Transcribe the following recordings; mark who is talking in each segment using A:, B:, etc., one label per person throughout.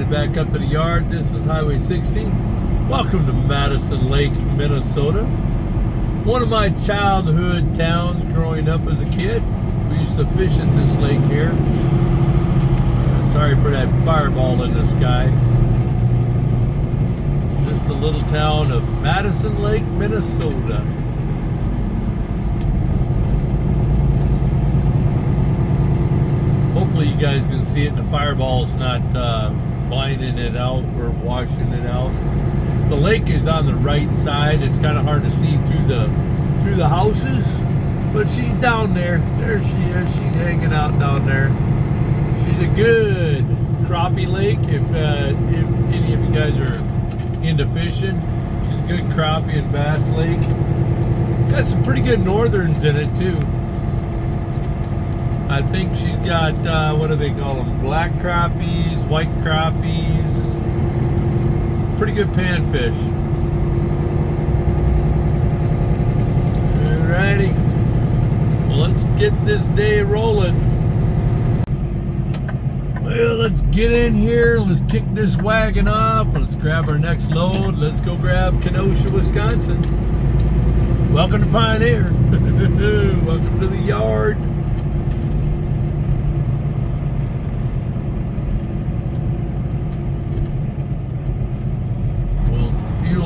A: headed back up to the yard. This is Highway 60. Welcome to Madison Lake, Minnesota. One of my childhood towns growing up as a kid. We used to fish at this lake here. Sorry for that fireball in the sky. This is the little town of Madison Lake, Minnesota. Hopefully you guys can see it and the fireball's not blinding it out or washing it out. The lake is on the right side. It's kind of hard to see through the houses, but she's down there. There she is. She's hanging out down there. She's a good crappie lake. If any of you guys are into fishing, she's a good crappie and bass lake. Got some pretty good northerns in it too. I think she's got, what do they call them? Black crappies, white crappies. Pretty good panfish. Alrighty. Well, let's get this day rolling. Well, let's get in here. Let's kick this wagon up. Let's grab our next load. Let's go grab Kenosha, Wisconsin. Welcome to Pioneer. Welcome to the yard.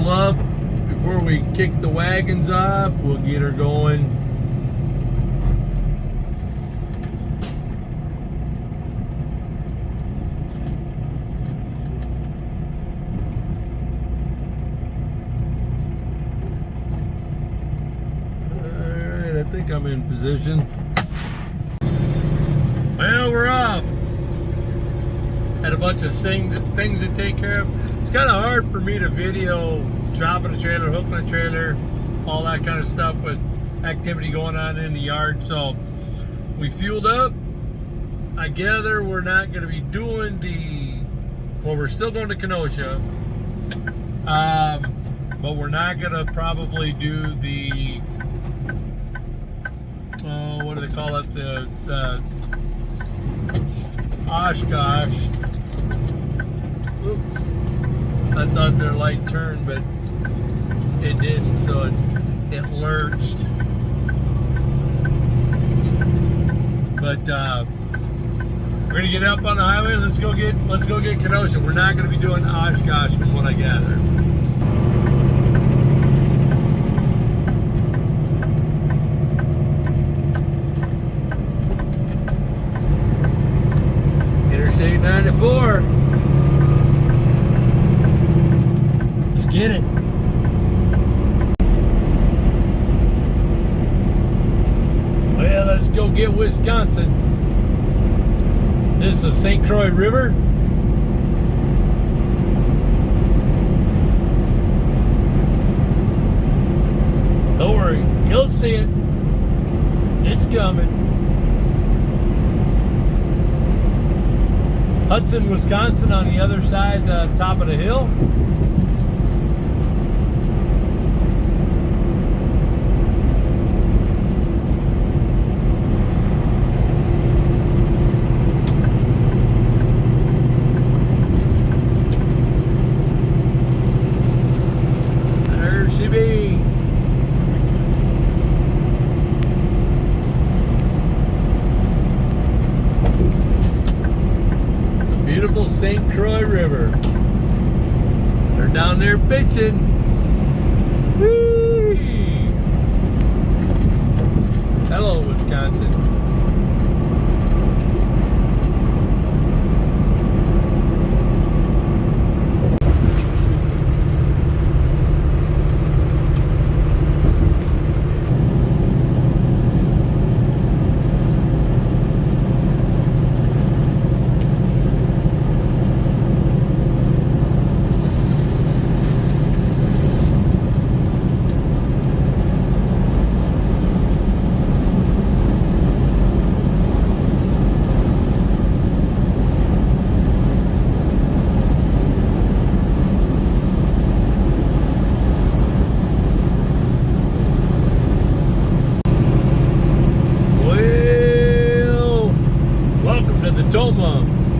A: Up before we kick the wagons off. We'll get her going. Alright, I think I'm in position. Well, we're off. Had a bunch of things to take care of. It's kind of hard for me to video dropping a trailer, hooking a trailer, all that kind of stuff with activity going on in the yard. So we fueled up. I gather we're not going to be doing well, we're still going to Kenosha, but we're not going to probably do the, what do they call it, the Oshkosh. Oop. I thought their light turned, but it didn't, so it lurched. But we're gonna get up on the highway. Let's go get Kenosha. We're not gonna be doing Oshkosh, from what I gather. Interstate 94. Get it. Well, let's go get Wisconsin. This is the St. Croix River. Don't worry, you'll see it. It's coming. Hudson, Wisconsin on the other side, top of the hill. Beautiful St. Croix River. They're down there pitching. Whee! Hello, Wisconsin.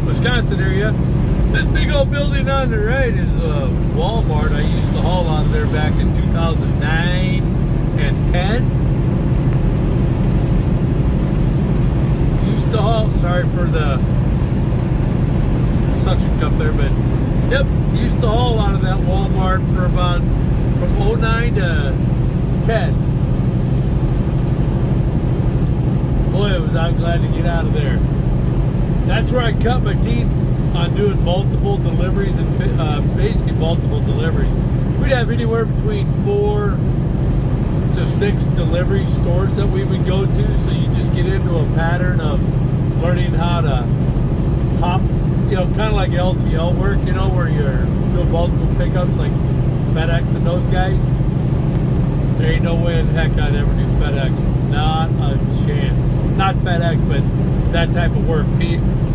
A: Wisconsin area. This big old building on the right is Walmart. I used to haul out of there back in 2009 and 10. Used to haul, sorry for the suction cup there, but yep, used to haul out of that Walmart for about from 09 to 10. Boy, was I glad to get out of there. That's where I cut my teeth on doing multiple deliveries and basically multiple deliveries. We'd have anywhere between 4 to 6 delivery stores that we would go to, so you just get into a pattern of learning how to hop, you know, kind of like LTL work, you know, where you're doing multiple pickups like FedEx and those guys. There ain't no way in heck I'd ever do FedEx. Not a chance. Not FedEx, but that type of work.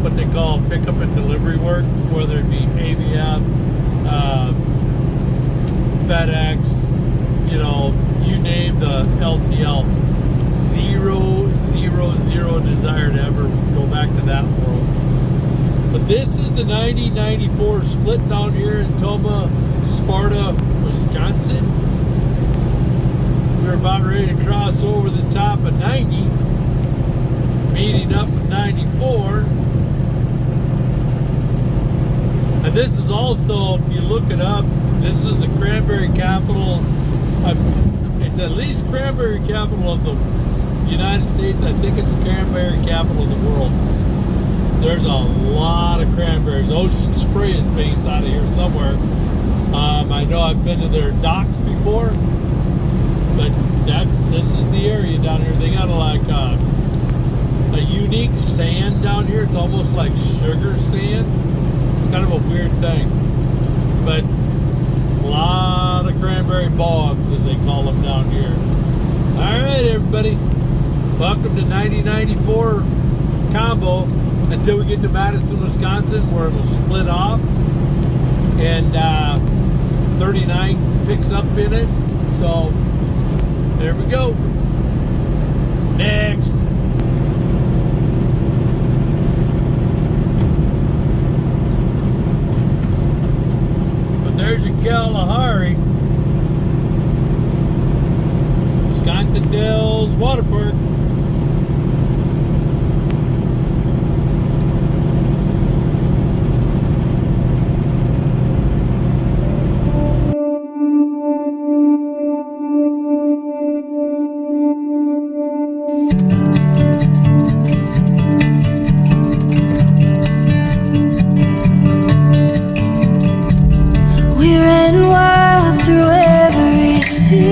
A: What they call pickup and delivery work, whether it be ABF, FedEx, you know, you name the LTL. Zero desire to ever go back to that world. But this is the 9094 split down here in Tomah, Sparta, Wisconsin. We're about ready to cross over the top of 90, meeting up with 94. And this is also, if you look it up, this is the cranberry capital. It's at least cranberry capital of the United States. I think it's cranberry capital of the world. There's a lot of cranberries. Ocean Spray is based out of here somewhere. I know I've been to their docks before, but this is the area down here. They got a unique sand down here. It's almost like sugar sand. It's kind of a weird thing, but a lot of cranberry bogs, as they call them down here. All right, everybody, welcome to 9094 combo until we get to Madison, Wisconsin, where it'll split off and 39 picks up in it. So there we go. Next. There's your Kalahari, Wisconsin Dells Water Park.
B: Through every season,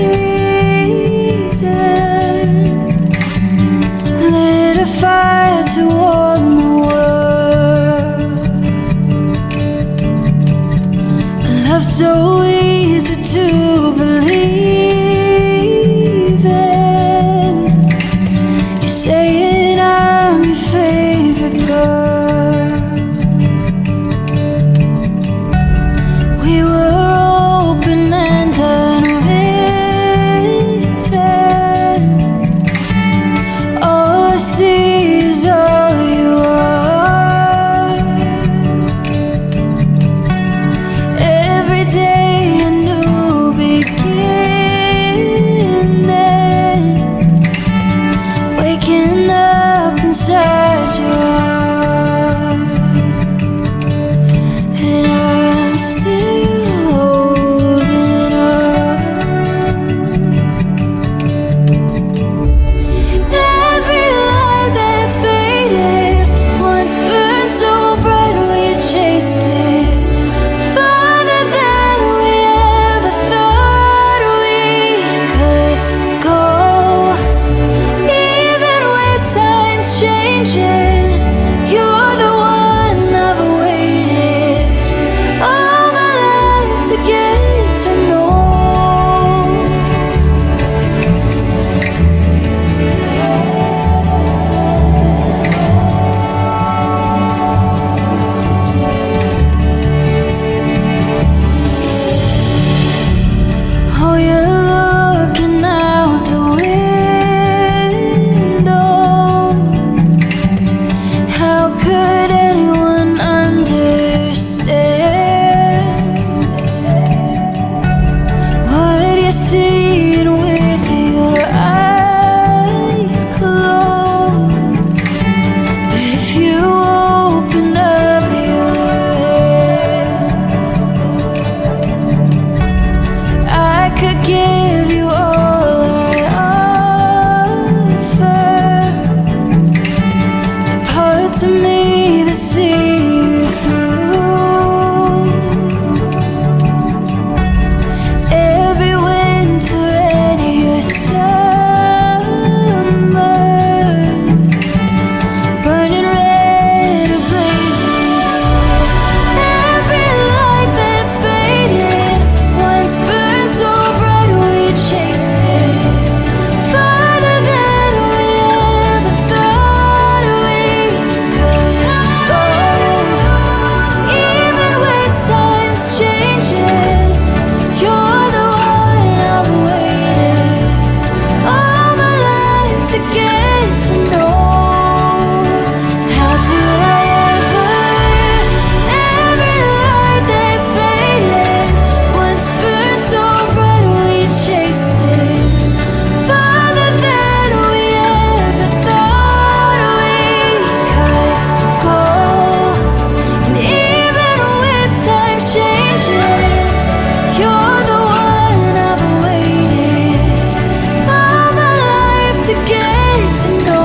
B: get to know.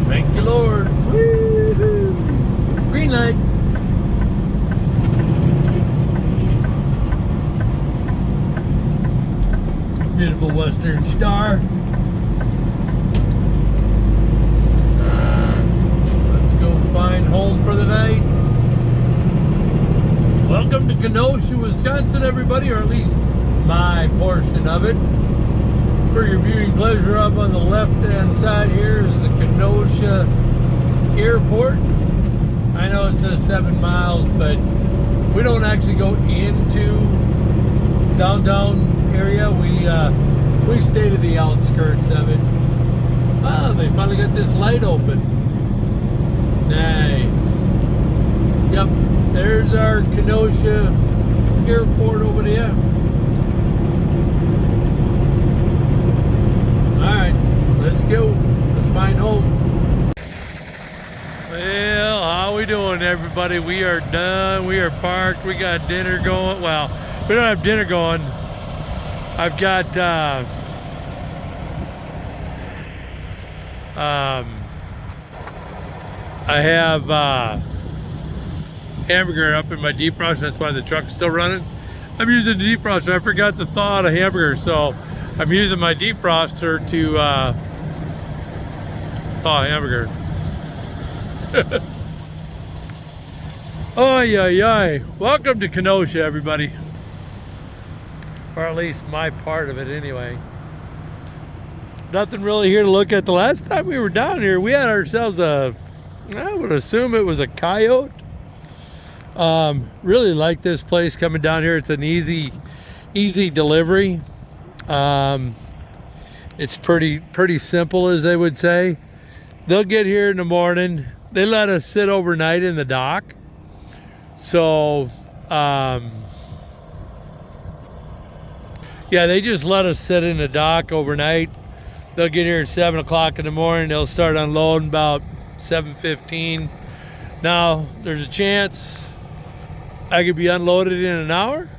A: Thank you, Lord. Woo-hoo. Green light. Beautiful Western Star. Let's go find home for the night. Welcome to Kenosha, Wisconsin, everybody, or at least my portion of it. For your viewing pleasure, up on the left-hand side here is the Kenosha Airport. I know it says 7 miles, but we don't actually go into downtown area. We stay to the outskirts of it. Oh, they finally got this light open. Nice. Yep, there's our Kenosha Airport over there. Alright, let's go. Let's find home. Well, how we doing, everybody? We are done. We are parked. We got dinner going. Well, we don't have dinner going. I've got I have hamburger up in my defroster. That's why the truck's still running. I'm using the defroster. I forgot to thaw out a hamburger, so I'm using my defroster to thaw a hamburger. Oh, yeah. Welcome to Kenosha, everybody. Or at least my part of it, anyway. Nothing really here to look at. The last time we were down here, we had ourselves I would assume it was a coyote. Really like this place coming down here. It's an easy delivery. It's pretty simple, as they would say. They'll get here in the morning. They let us sit overnight in the dock. So, yeah, they just let us sit in the dock overnight. They'll get here at 7 o'clock in the morning. They'll start unloading about 7:15. Now, there's a chance I could be unloaded in an hour,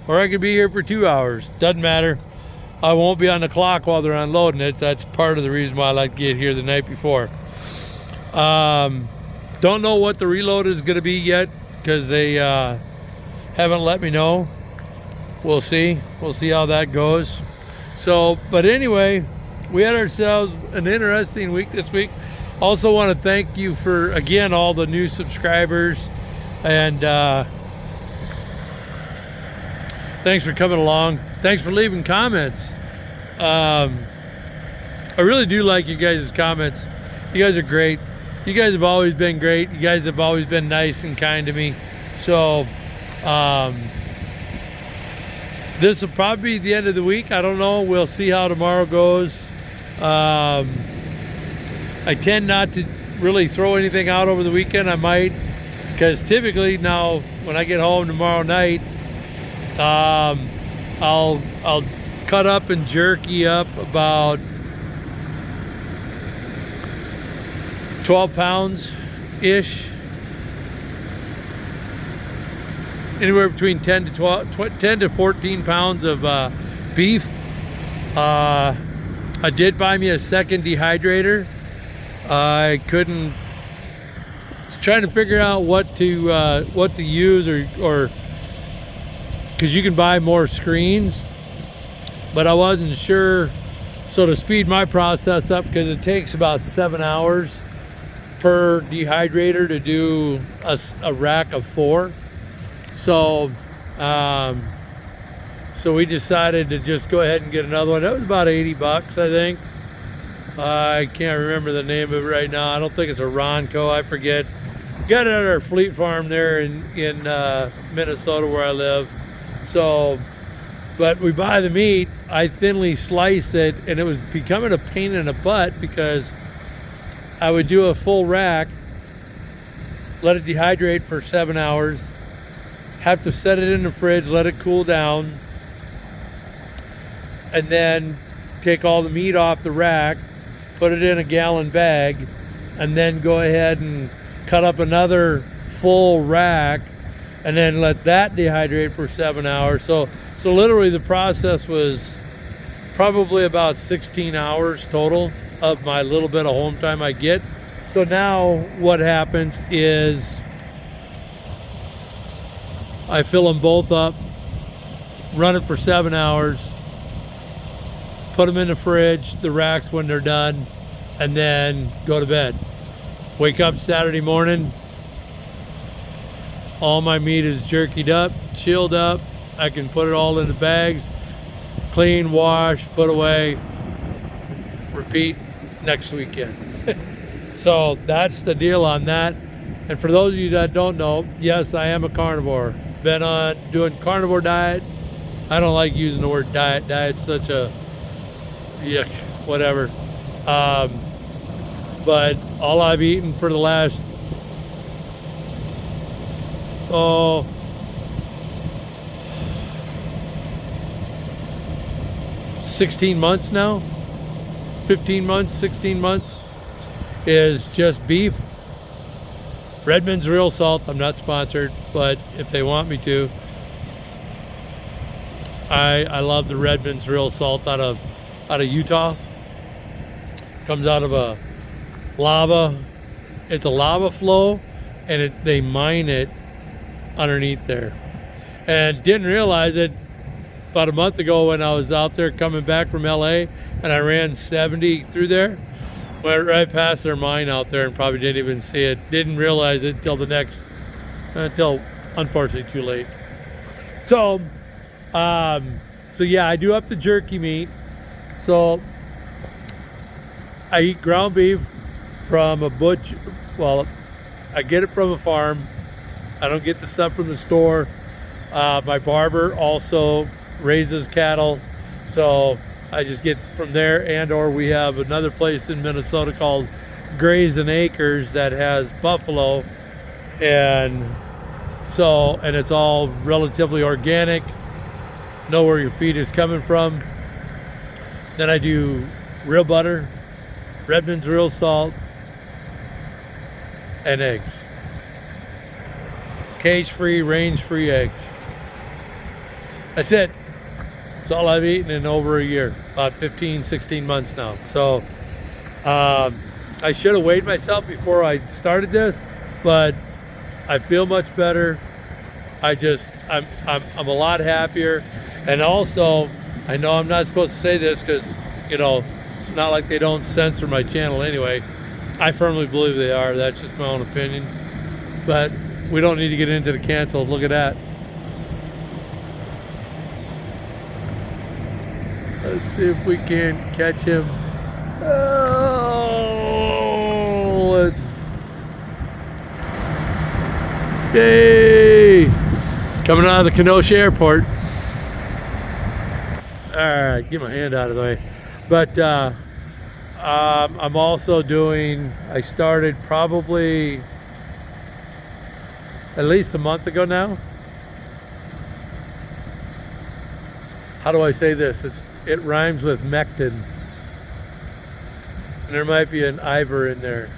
A: or I could be here for 2 hours. Doesn't matter. I won't be on the clock while they're unloading it. That's part of the reason why I like to get here the night before. Don't know what the reload is going to be yet, because they haven't let me know. We'll see. We'll see how that goes. So, but anyway, we had ourselves an interesting week this week. Also want to thank you for, again, all the new subscribers, and thanks for coming along. Thanks for leaving comments. I really do like you guys' comments. You guys are great. You guys have always been great. You guys have always been nice and kind to me. So, this will probably be the end of the week. I don't know. We'll see how tomorrow goes. I tend not to really throw anything out over the weekend. I might, because typically now when I get home tomorrow night, I'll cut up and jerky up about 12 pounds ish, anywhere between 10 to 14 pounds of beef. I did buy me a second dehydrator. I couldn't, was trying to figure out what to use, or because you can buy more screens, but I wasn't sure. So to speed my process up, because it takes about 7 hours per dehydrator to do a rack of 4. So so we decided to just go ahead and get another one. That was about 80 bucks, I think. I can't remember the name of it right now. I don't think it's a Ronco, I forget. Got it at our Fleet Farm there in Minnesota where I live. So, but we buy the meat, I thinly slice it, and it was becoming a pain in the butt because I would do a full rack, let it dehydrate for 7 hours, have to set it in the fridge, let it cool down, and then take all the meat off the rack, put it in a gallon bag, and then go ahead and cut up another full rack, and then let that dehydrate for 7 hours. So literally the process was probably about 16 hours total of my little bit of home time I get. So now what happens is I fill them both up, run it for 7 hours, put them in the fridge, the racks when they're done, and then go to bed. Wake up Saturday morning, all my meat is jerkied up, chilled up. I can put it all in the bags, clean, wash, put away, repeat next weekend. So that's the deal on that. And for those of you that don't know, yes, I am a carnivore. Been on doing carnivore diet. I don't like using the word diet. Diet's such a yuck, whatever. But all I've eaten for the last 16 months now, 15 months, 16 months, is just beef. Redmond's Real Salt. I'm not sponsored, but if they want me to, I love the Redmond's Real Salt out of Utah. Comes out of a lava. It's a lava flow, and they mine it underneath there. And didn't realize it about a month ago when I was out there coming back from LA, and I ran 70 through there. Went right past their mine out there and probably didn't even see it. Didn't realize it until unfortunately too late. So yeah, I do up the jerky meat. So I eat ground beef from a butcher. Well, I get it from a farm. I don't get the stuff from the store. My barber also raises cattle, so I just get from there. And or we have another place in Minnesota called Graze and Acres that has buffalo, and it's all relatively organic. Know where your feed is coming from. Then I do real butter, Redmond's Real Salt, and eggs. Cage-free, range-free eggs. That's it. That's all I've eaten in over a year, about 15, 16 months now. So I should have weighed myself before I started this, but I feel much better. I'm a lot happier. And also, I know I'm not supposed to say this because, it's not like they don't censor my channel anyway. I firmly believe they are. That's just my own opinion. But we don't need to get into the cancel. Look at that. Let's see if we can catch him. Oh, let's. Yay! Coming out of the Kenosha Airport. All right, get my hand out of the way. But I'm also doing, I started probably at least a month ago now. How do I say this? It rhymes with Mectin. And there might be an Ivor in there.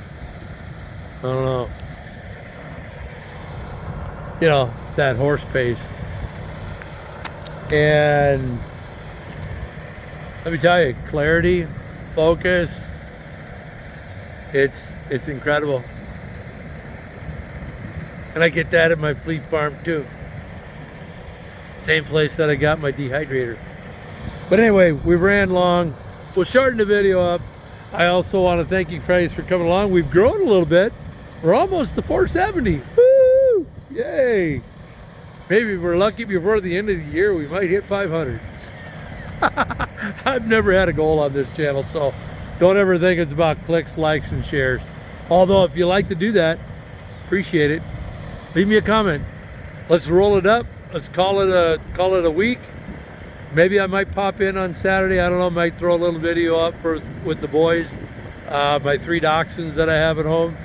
A: I don't know. That horse paste. And let me tell you, clarity, focus, it's incredible. And I get that at my Fleet Farm too. Same place that I got my dehydrator. But anyway, we ran long. we'll shorten the video up. I also want to thank you guys for coming along. We've grown a little bit. We're almost to 470. Woo! Yay! Maybe if we're lucky before the end of the year, we might hit 500. I've never had a goal on this channel, so don't ever think it's about clicks, likes, and shares. Although if you like to do that, appreciate it. Leave me a comment. Let's roll it up. Let's call it a week. Maybe I might pop in on Saturday. I don't know. Might throw a little video up with the boys, my 3 dachshunds that I have at home.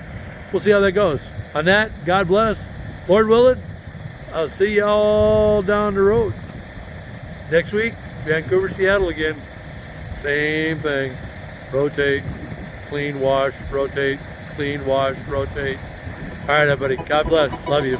A: We'll see how that goes. On that, God bless. Lord willing, I'll see y'all down the road. Next week, Vancouver, Seattle again. Same thing. Rotate, clean, wash, rotate, clean, wash, rotate. All right, everybody. God bless. Love you.